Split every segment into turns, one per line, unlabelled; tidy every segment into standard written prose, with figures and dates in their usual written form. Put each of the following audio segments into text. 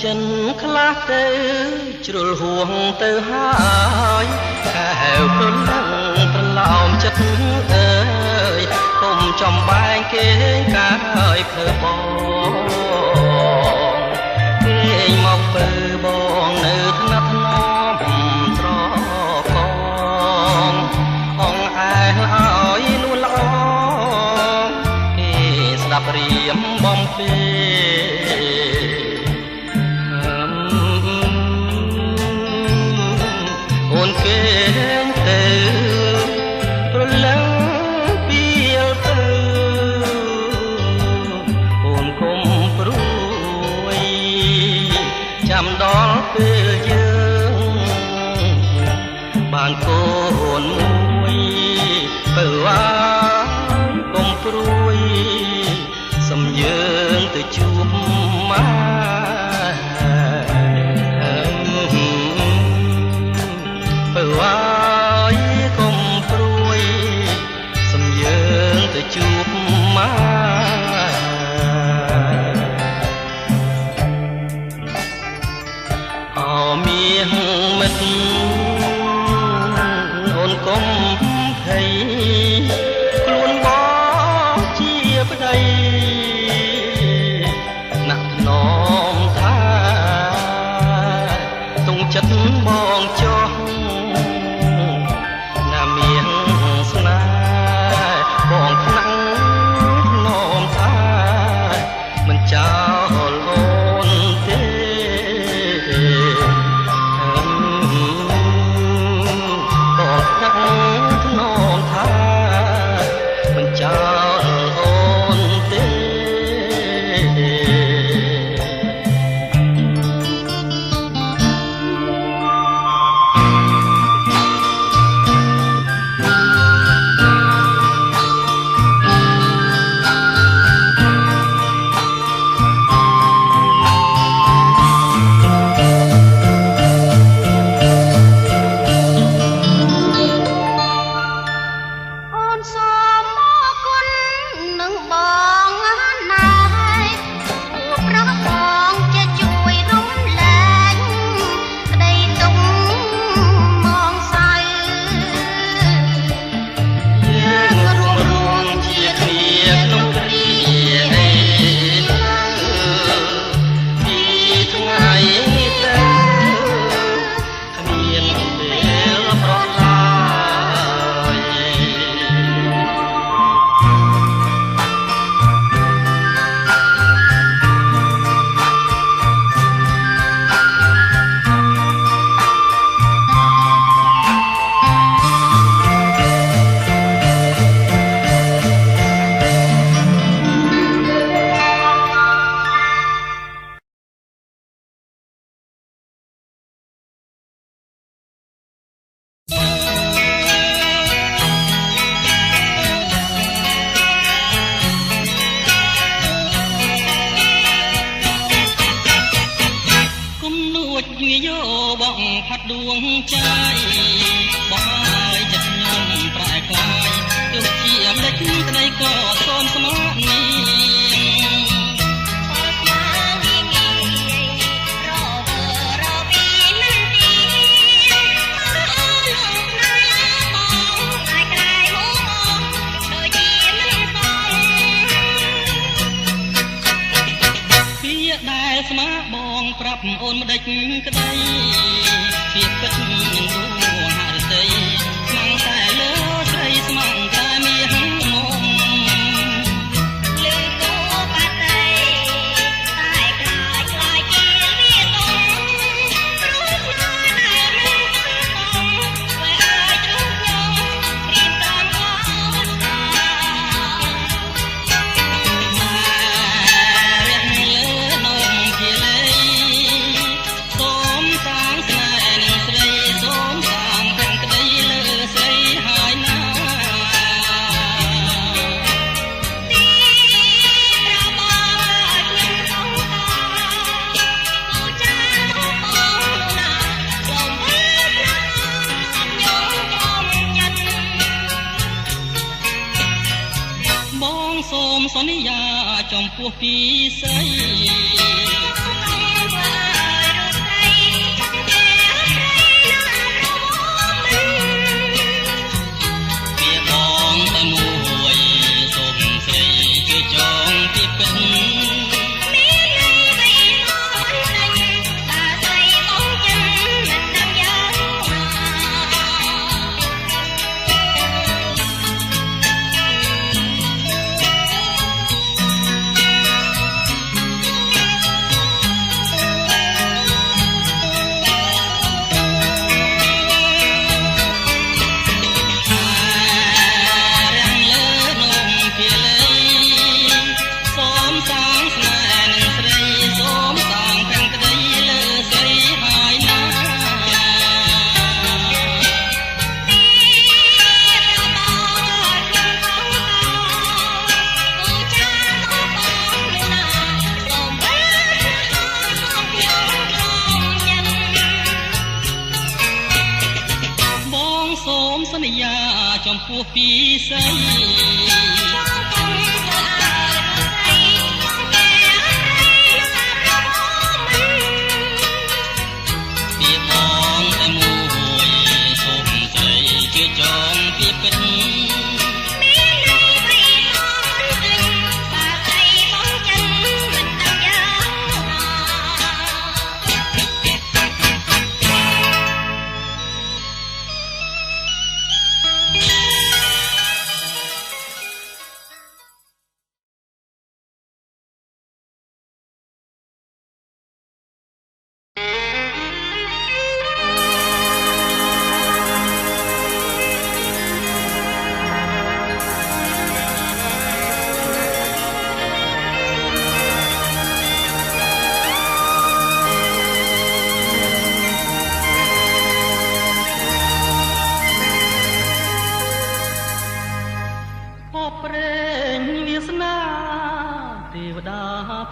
ចិនខ្លះទៅជ្រុលហួងទៅហើយខែវព្រលឹងប្រឡោមចិត្តអើយគុំចំបែងគេកាយភ្លើបងគេមកពើបងនៅថ្នាក់ថ្នមត្រកងអងអែឲ្យនួនល្អគេស្ដាប់រៀមបំពេគេទៅប្រលឹងពីលទៅអូនគុំព្រួយចាំដល់ពេលយើងបានកូនមួយទៅអាគុំព្រួយសំយើងទៅជួបម៉ែជួបម៉ែអមានមិត្តអូនកុំភ័យខ្លួនបងជាប្តីណាក់ណំថាទងចិត្តបងចោះណាមានស្នេហ៍បងខ្លាំងនោមថាមិនចោលអូនទេបងខ្លាំងនោមថាមិនចោលអូនទេដួងใจបងឲ្យចិត្តខ្ញុំប្រែក្លាយទោះជាអំដេចក្តីក៏សូមស្មារតីដែលស្មាបងប្រាប់អូនម្ដេចក្តីពីពិតនឹងរួហារិស័យខ្លាំងតែលើ សូមសន្យាចំពោះពីស្រីចំពោះពីស្រីពីបងតែមួយសូមស្រីជាចងពីពិត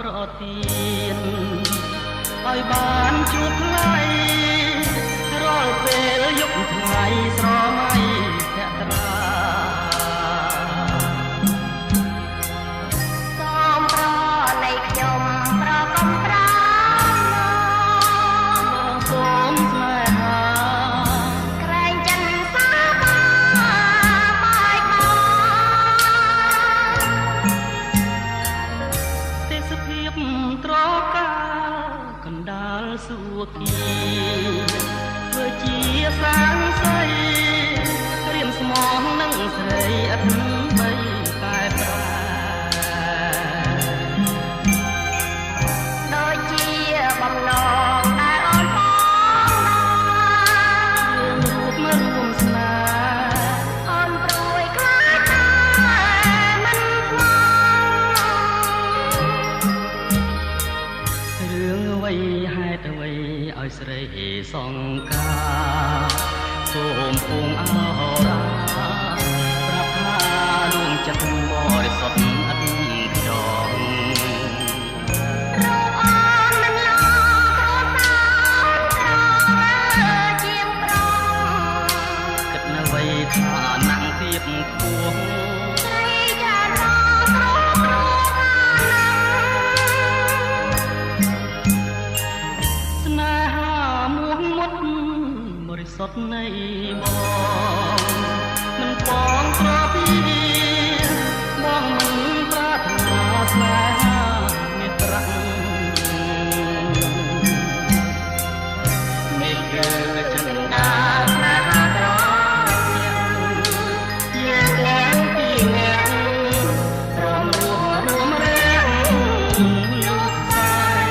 ប្រទានឲ្យបានជួបថ្លៃរាល់ពេលយប់ថ្ងៃស្រមៃភក្ត្រាសូមប្រនៃខ្ញុំប្រកំប្រាបងសូមស្នេហាក្រែងចិនសាបាបាយបងទេសភាពត្រកាកណ្ដាលសួគ៌ធ្វើជាសាងសីរៀមស្មងនឹងស្រីឥតបីតែប្រែដូចជាបំណងដែលអូនបងរូបមករួមស្នេហ៍អូនព្រួយខ្លាចតែមិនខ្មងរឿងអ្វីហេតុអ្វីឲ្យស្រីសង្ការសូមពងអរាប្រាប់ថាដួងចិត្តបរិសុទ្ធឥតខ្យល់រកអូនមិនឡងគ្រួសារជាងប្រងគិតនៅអ្វីថាណាំងទៀបខ្ពស់ស្រីចារោគ្រូស្នេហាមួងមុតបរិសុទ្ធនៃបងមិនបងក្រពីបងមិនប្រាថ្នាស្នេហាមេត្រានេះគឺចិនដាស្នេហាត្រង់យើងឡើងពីងាក់ព្រមរួមរាំងលោកស្រី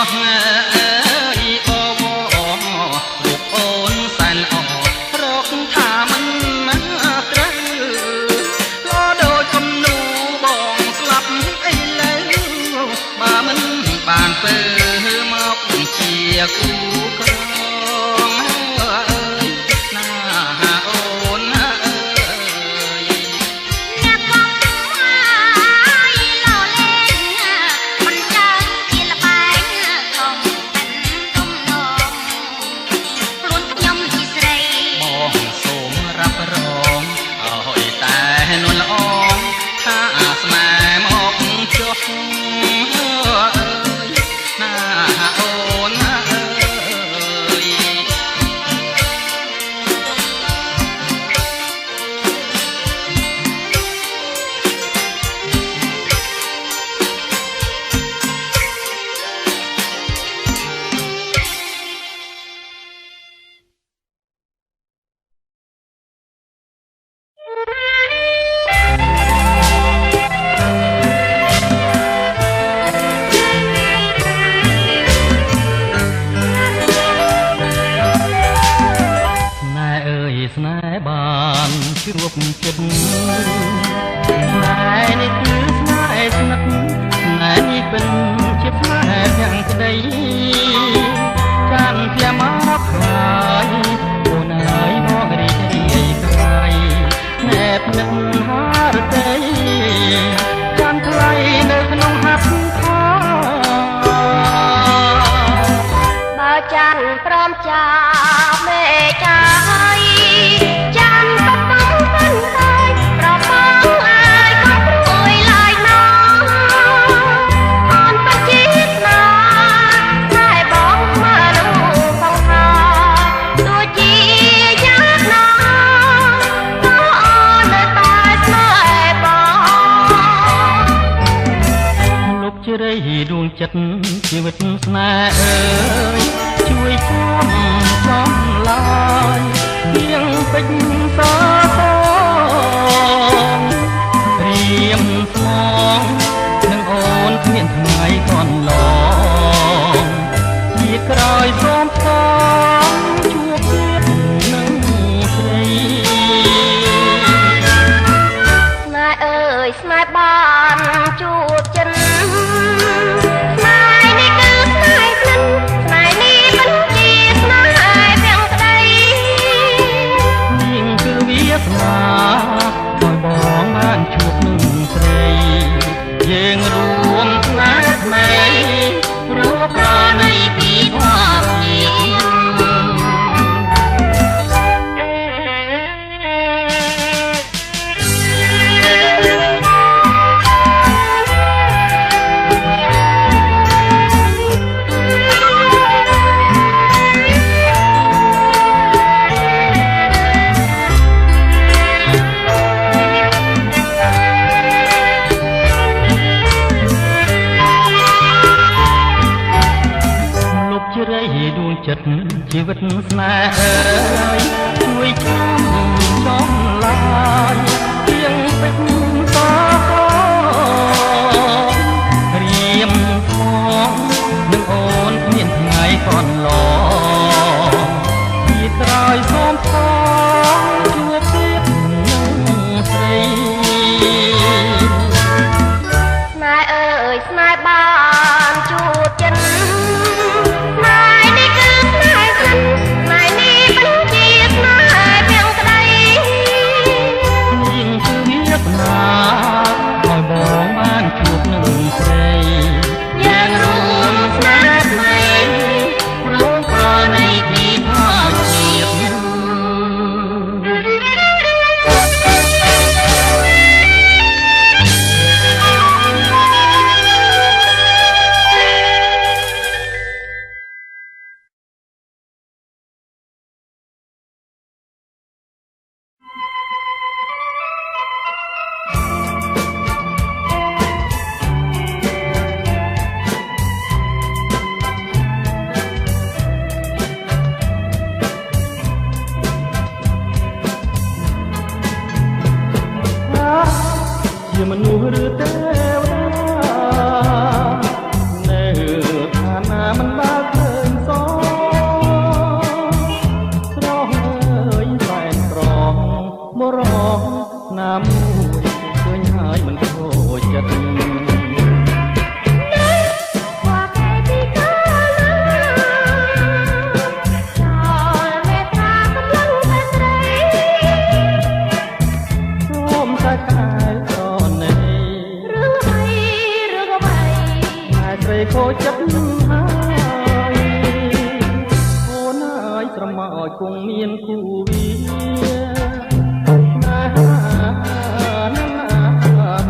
ស់អីអូលោកអូនសែនល្អរកថាមិនត្រូវក៏ដូចគំនូបងស្លាប់អីលើបើមិនបានពើមកជាគូក្រងអើយណាអូនអើយអ្នកកំអាយលោលេងមិនកើជាលបែងកុំមិនគុំនងខ្លួនខ្ញុំជាស្រីបងសូមរ៉ាប់រងអើយតែនួនល្អថាស្នេហ៍មកចុះណាអូនអើយស្នេហ៍បានជួបចិត្តស្នេហ៍នេះគឺស្នេហ៍ស្និទ្ធស្នេហ៍នេះเป็นជាស្នេហ៍ទាំងក្តីចាំភ្លាមមកហើយអូនអើយមករីករាយក្រៃណែបនឹងហារតីចាំថ្លៃនៅក្នុងហាត់ថាបើចាន់ព្រមចាមេចាដួងចិត្តជីវិតស្នេហ៍អើយជួយចំឡាយទៀងពេជ្រសសរៀមស្មងនឹងអូនគ្មានថ្ងៃកន្លងជាក្រោយសូមផងជួបទៀតនឹងស្រីស្នេហ៍អើយស្នេហ៍បានជួបចិត្តឲ្យបងបានជួបនឹងស្រីយើងរួមស្នេហ៍ថ្មីព្រោះប្រណីពីធម្មដួងចិត្តជីវិតស្នេហ៍អើយជួយចំឡាយទៀងពេជ្រសរៀមផងនឹងអូនគ្មានថ្ងៃកន្លងពីក្រោយសូមផងជួបទៀតនឹងស្រីស្នេហ៍អើយស្នេហ៍បានជួបចិត្តឲ្យបងបានជួបនឹងស្រីយ៉ាងរួមស្នេហ៍ថ្មីព្រោះប្រណីពីធម្មជាតិជាមនុស្សឬទេវតានៅឋានៈ ហើយអូនអើយស្រមោចគង់មានគូវាណា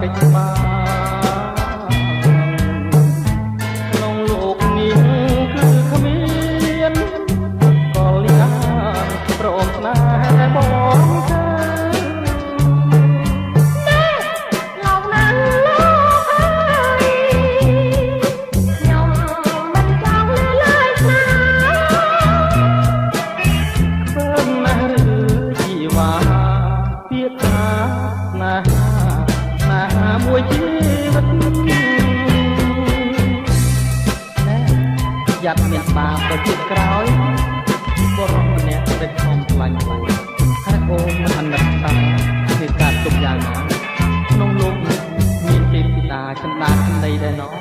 កិច្ចបាក្នុងលោកនេះគឺគ្មានក៏លៀងព្រមស្នេហ៍បងទៅមួយជីវិតយ៉ាប់មានបាបទៅទៀតក្រោយបរិមម្នាក់ដែលខំខ្លាញ់ហើយអូនមិនអាណិតតាគឺការទុកយ៉ាងណាក្នុងលោកនេះមានទេពធីតាចន្ទាចន្ទៃដែរណោះ